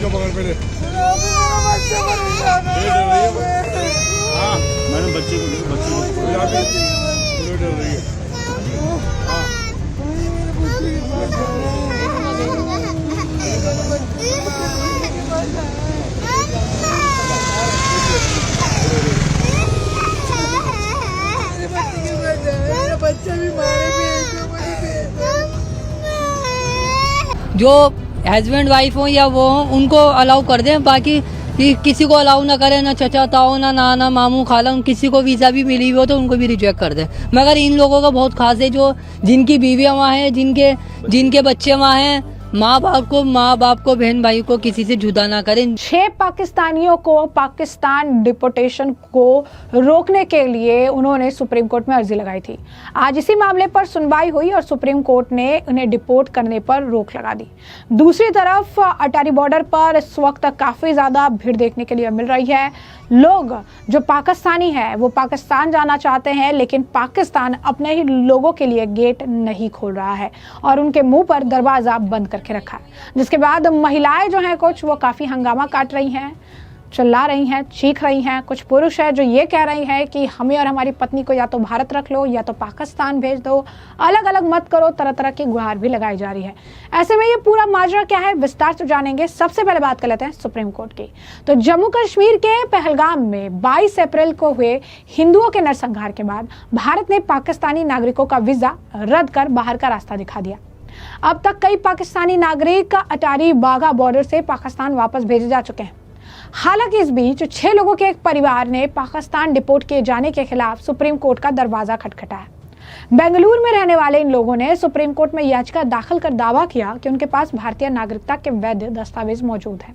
बच्चों पकड़ पहले। हाँ मैडम बच्चे को डर रही है। जो हस्बैंड वाइफ हो या वो हो उनको अलाउ कर दें, बाकी किसी को अलाउ ना करें, ना चचा ताऊ ना नाना मामू खाला, किसी को वीज़ा भी मिली हुई हो तो उनको भी रिजेक्ट कर दें। मगर इन लोगों का बहुत खास है, जो जिनकी बीवियाँ वहाँ हैं, जिनके बच्चे वहाँ हैं, माँ बाप को बहन भाई को किसी से जुदा ना करें। 6 पाकिस्तानियों को पाकिस्तान डिपोर्टेशन को रोकने के लिए उन्होंने सुप्रीम कोर्ट में अर्जी लगाई थी। आज इसी मामले पर सुनवाई हुई और सुप्रीम कोर्ट ने उन्हें डिपोर्ट करने पर रोक लगा दी। दूसरी तरफ अटारी बॉर्डर पर इस वक्त काफी ज्यादा भीड़ देखने के लिए मिल रही है। लोग जो पाकिस्तानी है वो पाकिस्तान जाना चाहते हैं, लेकिन पाकिस्तान अपने ही लोगों के लिए गेट नहीं खोल रहा है और उनके मुंह पर दरवाजा बंद करके रखा है। जिसके बाद महिलाएं जो हैं कुछ वो काफी हंगामा काट रही हैं, चिल्ला रही हैं, चीख रही हैं। कुछ पुरुष है जो ये कह रही हैं कि हमें और हमारी पत्नी को या तो भारत रख लो या तो पाकिस्तान भेज दो, अलग अलग मत करो। तरह तरह की गुहार भी लगाई जा रही है। ऐसे में ये पूरा माजरा क्या है विस्तार से जानेंगे। सबसे पहले बात कर लेते हैं सुप्रीम कोर्ट की। तो जम्मू कश्मीर के पहलगाम में 22 अप्रैल को हुए हिंदुओं के नरसंहार के बाद भारत ने पाकिस्तानी नागरिकों का वीजा रद्द कर बाहर का रास्ता दिखा दिया। अब तक कई पाकिस्तानी नागरिक अटारी बाघा बॉर्डर से पाकिस्तान वापस भेजे जा चुके हैं। हालांकि इस बीच 6 लोगों के एक परिवार ने पाकिस्तान डिपोर्ट किए जाने के खिलाफ सुप्रीम कोर्ट का दरवाजा खटखटाया। बेंगलुरु में रहने वाले इन लोगों ने सुप्रीम कोर्ट में याचिका दाखिल कर दावा किया कि उनके पास भारतीय नागरिकता के वैध दस्तावेज मौजूद हैं।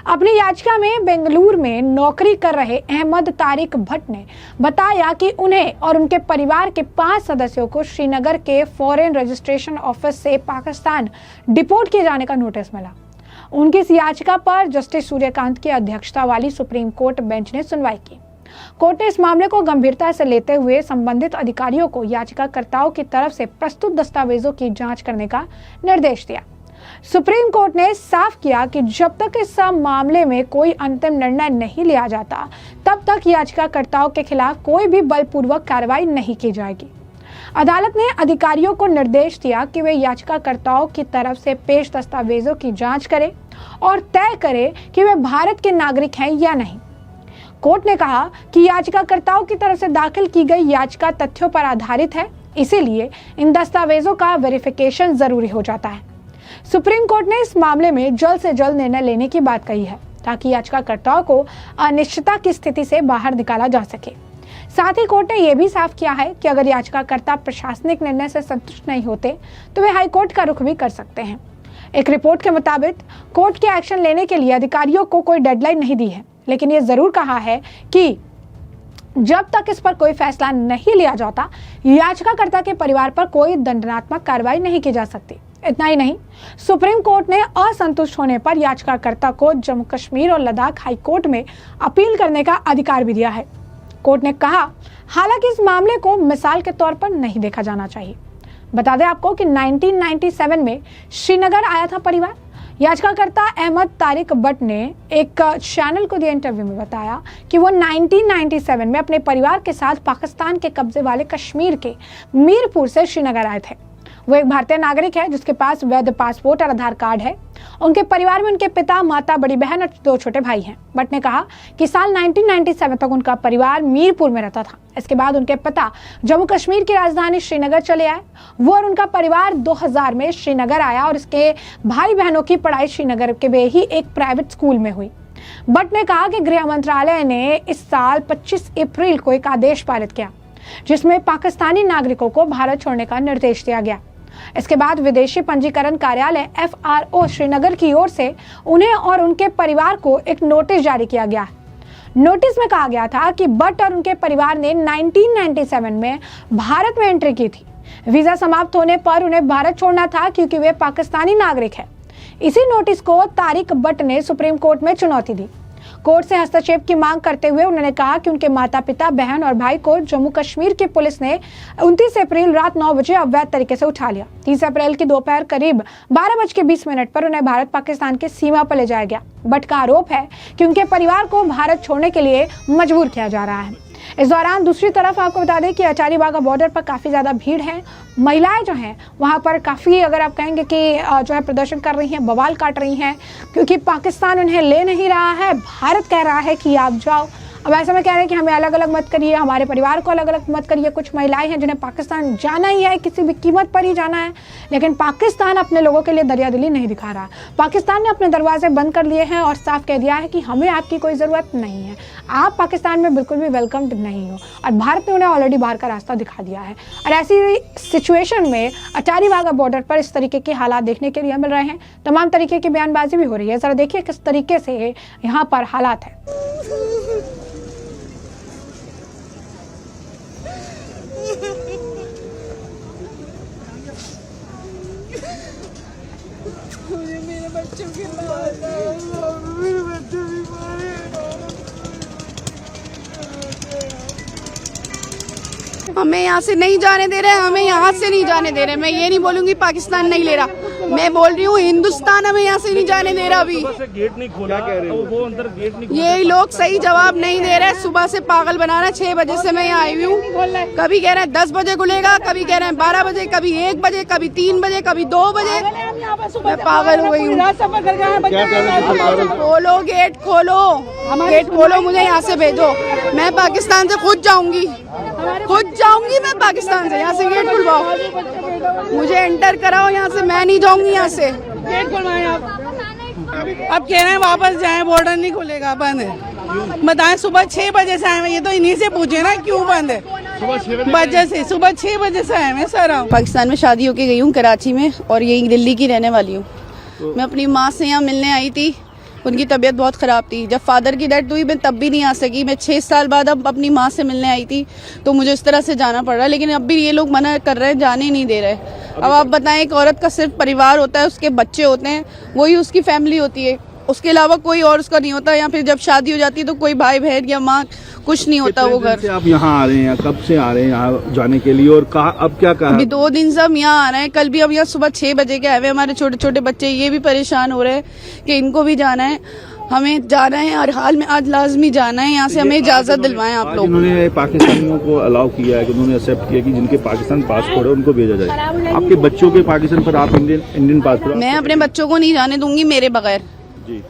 अपनी याचिका में बेंगलुरु में नौकरी कर रहे अहमद तारिक भट्ट ने बताया कि उन्हें और उनके परिवार के 5 सदस्यों को श्रीनगर के फॉरेन रजिस्ट्रेशन ऑफिस से पाकिस्तान डिपोर्ट किए जाने का नोटिस मिला। उनकी इस याचिका पर जस्टिस सूर्यकांत की अध्यक्षता वाली सुप्रीम कोर्ट बेंच ने सुनवाई की। कोर्ट ने इस मामले को गंभीरता से लेते हुए संबंधित अधिकारियों को याचिकाकर्ताओं की तरफ से प्रस्तुत दस्तावेजों की जांच करने का निर्देश दिया। सुप्रीम कोर्ट ने साफ किया कि जब तक इस मामले में कोई अंतिम निर्णय नहीं लिया जाता तब तक याचिकाकर्ताओं के खिलाफ कोई भी बलपूर्वक कार्रवाई नहीं की जाएगी। अदालत ने अधिकारियों को निर्देश दिया कि वे याचिकाकर्ताओं की तरफ से पेश दस्तावेजों की जांच करें और तय करें कि वे भारत के नागरिक हैं या नहीं। कोर्ट ने कहा कि याचिकाकर्ताओं की तरफ से दाखिल की गई याचिका तथ्यों पर आधारित है, इसीलिए इन दस्तावेजों का वेरिफिकेशन जरूरी हो जाता है। सुप्रीम कोर्ट ने इस मामले में जल्द से जल्द निर्णय लेने की बात कही है ताकि याचिकाकर्ताओं को अनिश्चितता की स्थिति से बाहर निकाला जा सके। साथ ही कोर्ट ने यह भी साफ किया है कि अगर याचिकाकर्ता प्रशासनिक निर्णय से संतुष्ट नहीं होते तो वे हाईकोर्ट का रुख भी कर सकते हैं। एक रिपोर्ट के मुताबिक कोर्ट के एक्शन लेने के लिए अधिकारियों को कोई डेडलाइन नहीं दी है, लेकिन ये जरूर कहा है कि जब तक इस पर कोई फैसला नहीं लिया जाता याचिकाकर्ता के परिवार पर कोई दंडात्मक कार्रवाई नहीं की जा सकती। इतना ही नहीं, सुप्रीम कोर्ट ने असंतुष्ट होने पर याचिकाकर्ता को जम्मू कश्मीर और लद्दाख हाई कोर्ट में अपील करने का अधिकार भी दिया है। कोर्ट ने कहा, हालांकि इस मामले को मिसाल के तौर पर नहीं देखा जाना चाहिए। बता दें आपको कि 1997 में श्रीनगर आया था परिवार। याचिकाकर्ता अहमद तारिक भट्ट ने एक चैनल को दिए इंटरव्यू में बताया कि वो 1997 में अपने परिवार के साथ पाकिस्तान के कब्जे वाले कश्मीर के मीरपुर से श्रीनगर आए थे। वो एक भारतीय नागरिक है जिसके पास वैध पासपोर्ट और आधार कार्ड है। उनके परिवार में उनके पिता, माता, बड़ी बहन और 2 छोटे भाई हैं। भट्ट ने कहा कि साल 1997 तक उनका परिवार मीरपुर में रहता था। इसके बाद उनके पिता जम्मू कश्मीर की राजधानी श्रीनगर चले आए। वो और उनका परिवार 2000 में श्रीनगर आया और इसके भाई बहनों की पढ़ाई श्रीनगर के में ही एक प्राइवेट स्कूल में हुई। भट्ट ने कहा कि गृह मंत्रालय ने इस साल 25 अप्रैल को एक आदेश पारित किया जिसमें पाकिस्तानी नागरिकों को भारत छोड़ने का निर्देश दिया गया। इसके बाद विदेशी पंजीकरण कार्यालय FRO श्रीनगर की ओर से उन्हें और उनके परिवार को एक नोटिस जारी किया गया। नोटिस में कहा गया था कि भट्ट और उनके परिवार ने 1997 में भारत में एंट्री की थी। वीजा समाप्त होने पर उन्हें भारत छोड़ना था क्योंकि वे पाकिस्तानी नागरिक हैं। इसी नोटिस को तारिक भट्ट ने सुप्रीम कोर्ट में चुनौती दी। कोर्ट से हस्तक्षेप की मांग करते हुए उन्होंने कहा कि उनके माता पिता, बहन और भाई को जम्मू कश्मीर की पुलिस ने 29 अप्रैल रात 9 बजे अवैध तरीके से उठा लिया। 30 अप्रैल की दोपहर करीब 12:20 पर उन्हें भारत पाकिस्तान की सीमा पर ले जाया गया। भट्ट का आरोप है कि उनके परिवार को भारत छोड़ने के लिए मजबूर किया जा रहा है। इस दौरान दूसरी तरफ आपको बता दें कि अटारी वाघा बॉर्डर पर काफ़ी ज़्यादा भीड़ है। महिलाएं जो हैं वहां पर काफ़ी, अगर आप कहेंगे कि जो है प्रदर्शन कर रही हैं, बवाल काट रही हैं, क्योंकि पाकिस्तान उन्हें ले नहीं रहा है। भारत कह रहा है कि आप जाओ। अब ऐसे में कह रहे हैं कि हमें अलग अलग मत करिए, हमारे परिवार को अलग अलग मत करिए। कुछ महिलाएं हैं जिन्हें पाकिस्तान जाना ही है, किसी भी कीमत पर ही जाना है, लेकिन पाकिस्तान अपने लोगों के लिए दरियादिली नहीं दिखा रहा। पाकिस्तान ने अपने दरवाजे बंद कर लिए हैं और साफ कह दिया है कि हमें आपकी कोई ज़रूरत नहीं है, आप पाकिस्तान में बिल्कुल भी वेलकम्ड नहीं हो। और भारत ने उन्हें ऑलरेडी बाहर का रास्ता दिखा दिया है। और ऐसी सिचुएशन में अटारी वाघा बॉर्डर पर इस तरीके के हालात देखने के लिए मिल रहे हैं। तमाम तरीके की बयानबाजी भी हो रही है। ज़रा देखिए किस तरीके से यहाँ पर हालात है। मुझे मेरे बच्चों की लाज है, मेरे बच्चे बीमार हैं। हमें यहाँ से नहीं जाने दे रहे, हमें यहाँ से नहीं जाने दे रहे। मैं ये नहीं बोलूंगी पाकिस्तान नहीं ले रहा, मैं बोल रही हूँ हिंदुस्तान हमें यहाँ से नहीं जाने दे रहा। अभी गेट नहीं खोला, क्या कह रहे हो? वो अंदर गेट नहीं खोला। ये लोग सही जवाब नहीं दे रहे। सुबह से पागल बना रहे। 6 बजे से मैं यहाँ आई हुई हूँ। कभी कह रहे हैं 10 बजे खुलेगा, कभी कह रहे हैं 12 बजे, कभी 1 बजे, कभी 3 बजे, कभी 2 बजे। मैं पागल हो गई हूँ। खोलो गेट, खोलो गेट, खोलो, मुझे यहाँ से भेजो। मैं पाकिस्तान से खुद जाऊंगी मैं पाकिस्तान से। यहाँ से गेट खुलवाओ, मुझे एंटर कराओ यहाँ से। मैं नहीं जाऊंगी यहाँ से। गेट खुलवाएं आप। अब कह रहे हैं वापस जाएं, बॉर्डर नहीं खुलेगा, बंद है। बताएं, सुबह 6 बजे से आए हैं। ये तो इन्हीं से पूछे ना क्यों बंद है। सुबह 6 बजे से आए हैं सर। पाकिस्तान में शादी होके गई हूँ कराची में, और यही दिल्ली की रहने वाली हूँ। मैं अपनी माँ से यहाँ मिलने आई थी। उनकी तबीयत बहुत ख़राब थी। जब फादर की डेथ हुई मैं तब भी नहीं आ सकी। मैं 6 साल बाद अब अपनी माँ से मिलने आई थी, तो मुझे इस तरह से जाना पड़ रहा है। लेकिन अब भी ये लोग मना कर रहे हैं, जाने नहीं दे रहे। अब आप बताएं, एक औरत का सिर्फ परिवार होता है, उसके बच्चे होते हैं, वही उसकी फैमिली होती है, उसके अलावा कोई और उसका नहीं होता। या फिर जब शादी हो जाती है तो कोई भाई बहन या माँ, कुछ नहीं होता वो घर। आप यहाँ आ रहे हैं, कब से आ रहे हैं यहाँ जाने के लिए, और कहा अब क्या कहा? अभी 2 दिन से हम यहाँ आ रहे हैं। कल भी हम यहाँ सुबह 6 बजे के आए हुए। हमारे छोटे छोटे बच्चे ये भी परेशान हो रहे हैं कि इनको भी जाना है, हमें जाना है, हर हाल में आज लाजमी जाना है यहाँ से। हमें इजाजत दिलवाएं आप लोग। उन्होंने पाकिस्तानियों को अलाउ किया है कि उन्होंने एक्सेप्ट किया कि जिनके पाकिस्तान पासपोर्ट है उनको भेजा जाए। आपके बच्चों के पाकिस्तान पर आप इंडियन पासपोर्ट? मैं अपने बच्चों को नहीं जाने दूंगी मेरे बगैर। जी,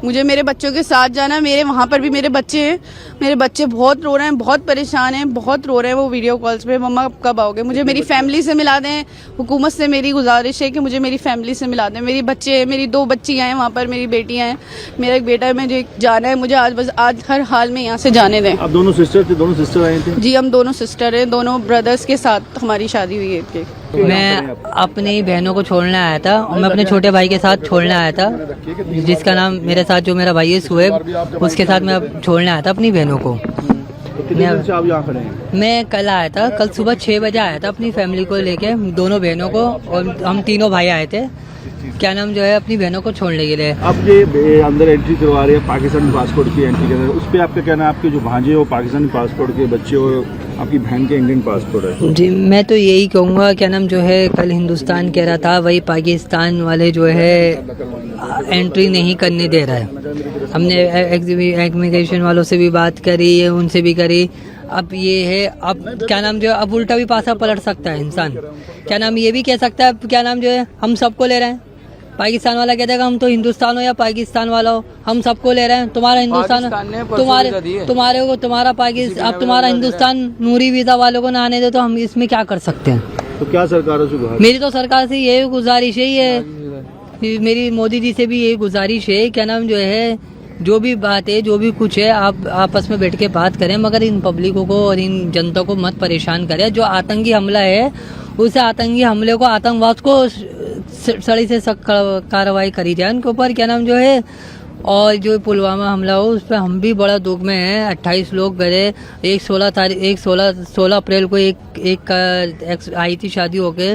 मुझे मेरे बच्चों के साथ जाना है। मेरे वहाँ पर भी मेरे बच्चे हैं। मेरे बच्चे बहुत रो रहे हैं, बहुत परेशान हैं, बहुत रो रहे हैं। वो वीडियो कॉल्स पे, मम्मा कब आओगे, मुझे मेरी फैमिली से मिला दें। हुकूमत से मेरी गुजारिश है कि मुझे मेरी फैमिली से मिला दें। मेरी बच्चे, मेरी 2 बच्चियाँ हैं वहाँ पर, मेरी बेटियाँ हैं, मेरा एक बेटा है। मुझे जाना है, मुझे आज हर हाल में यहाँ से जाने दें। आप दोनों सिस्टर थे? दोनों सिस्टर आए थे? जी, हम दोनों सिस्टर हैं। दोनों ब्रदर्स के साथ हमारी शादी हुई है। मैं अपनी बहनों को छोड़ने आया था, और मैं अपने छोटे भाई के साथ छोड़ने आया था, जिसका नाम मेरे साथ जो मेरा भाई है शुएब, उसके साथ मैं अब छोड़ने आया था अपनी बहनों को। कितने दिन से आप यहाँ खड़े हैं? मैं कल आया था, कल सुबह 6 बजे आया था अपनी फैमिली को लेके, दोनों बहनों को, और हम तीनों भाई आए थे, क्या नाम जो है, अपनी बहनों को छोड़ने के लिए। अब ये अंदर एंट्री करवा रहे हैं पाकिस्तानी पासपोर्ट की एंट्री कर रहे हैं, उस पर आपका कहना है? आपके जो भांजे हो पाकिस्तानी पासपोर्ट के बच्चे हो, आपकी बहन के इंडियन पासपोर्ट है। जी, मैं तो यही कहूँगा, क्या नाम जो है, कल हिंदुस्तान कह रहा था, वही पाकिस्तान वाले जो है एंट्री नहीं करने दे रहा है। हमने इमिग्रेशन वालों से भी बात करी, उनसे भी करी। अब ये है, अब क्या नाम जो है, अब उल्टा भी पासा पलट सकता है इंसान। क्या नाम ये भी कह सकता है, क्या नाम जो है, हम सबको ले रहे हैं। पाकिस्तान वाला कहता है हम तो हिंदुस्तान हो या पाकिस्तान वाला हो, हम सबको ले रहे हैं। तुम्हारा हिंदुस्तान, तुम्हारे को तुम्हारा पाकिस्तान, अब तुम्हारा हिंदुस्तान नूरी वीजा वालों को ना आने दे, तो हम इसमें क्या कर सकते हैं? तो क्या सरकार से? मेरी तो सरकार से यही गुजारिश है, मेरी मोदी जी से भी यही गुजारिश है, क्या नाम जो है, जो भी बात है, जो भी कुछ है, आप आपस में बैठ के बात करें, मगर इन पब्लिकों को और इन जनता को मत परेशान करें। जो आतंकी हमला है, उस आतंकी हमले को, आतंकवाद को सड़ी से सख्त कार्रवाई करी जाए उनके ऊपर, क्या नाम जो है। और जो पुलवामा हमला हो, उस पर हम भी बड़ा दुख में हैं। 28 लोग गए, एक 16 अप्रैल को एक आई थी शादी होके,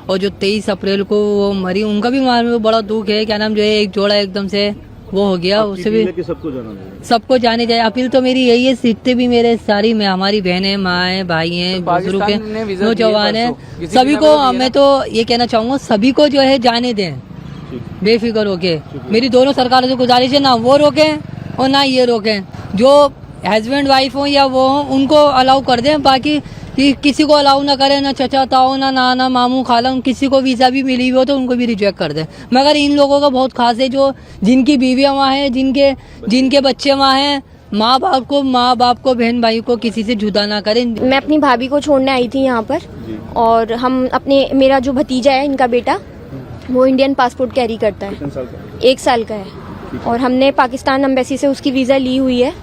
और जो 23 अप्रैल को वो मरी, उनका भी मार में बड़ा दुख है, क्या नाम जो है। एक जोड़ा एकदम से वो हो गया, आपकी उससे भी अपील है कि सबको जाना चाहिए। सबको जाने जाए। अपील तो मेरी यही है, सीटते भी मेरे सारी में हमारी बहनें, माँ है, भाई हैं, बुजुर्ग हैं, नौजवान हैं, सभी को मैं तो ये कहना चाहूँगा, सभी को जो है जाने दें बेफिक्र होके। मेरी दोनों सरकारों से गुजारिश है, ना वो रोकें और ना ये रोकें। जो हस्बैंड वाइफ हो या वो हो उनको अलाउ कर दें, बाकी कि किसी को अलाउ ना करें, ना चचा ताऊ, ना नाना मामू खाला, किसी को वीज़ा भी मिली हुई हो तो उनको भी रिजेक्ट कर दें। मगर इन लोगों का बहुत खास है, जो जिनकी बीवियाँ वहाँ हैं, जिनके बच्चे वहाँ हैं, माँ बाप को बहन भाई को किसी से जुदा ना करें। मैं अपनी भाभी को छोड़ने आई थी यहाँ पर, और हम मेरा जो भतीजा है, इनका बेटा, वो इंडियन पासपोर्ट कैरी करता है, 1 साल का है, और हमने पाकिस्तान एम्बेसी से उसकी वीज़ा ली हुई है।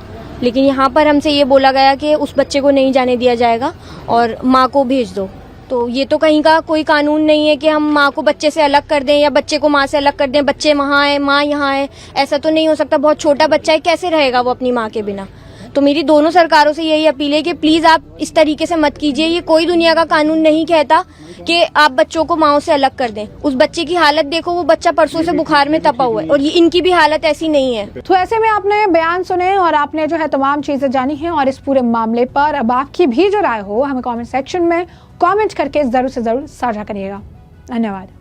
लेकिन यहाँ पर हमसे ये बोला गया कि उस बच्चे को नहीं जाने दिया जाएगा और माँ को भेज दो। तो ये तो कहीं का कोई कानून नहीं है कि हम माँ को बच्चे से अलग कर दें या बच्चे को माँ से अलग कर दें। बच्चे वहाँ है, माँ यहाँ है, ऐसा तो नहीं हो सकता। बहुत छोटा बच्चा है, कैसे रहेगा वो अपनी माँ के बिना। तो मेरी दोनों सरकारों से यही अपील है कि प्लीज आप इस तरीके से मत कीजिए। ये कोई दुनिया का कानून नहीं कहता कि आप बच्चों को माँओं से अलग कर दें। उस बच्चे की हालत देखो, वो बच्चा परसों से बुखार में तपा हुआ है, और ये इनकी भी हालत ऐसी नहीं है। तो ऐसे में आपने बयान सुने और आपने जो है तमाम चीजें जानी हैं, और इस पूरे मामले पर अब आपकी भी जो राय हो हमें कमेंट सेक्शन में कमेंट करके जरूर से जरूर साझा करिएगा। धन्यवाद।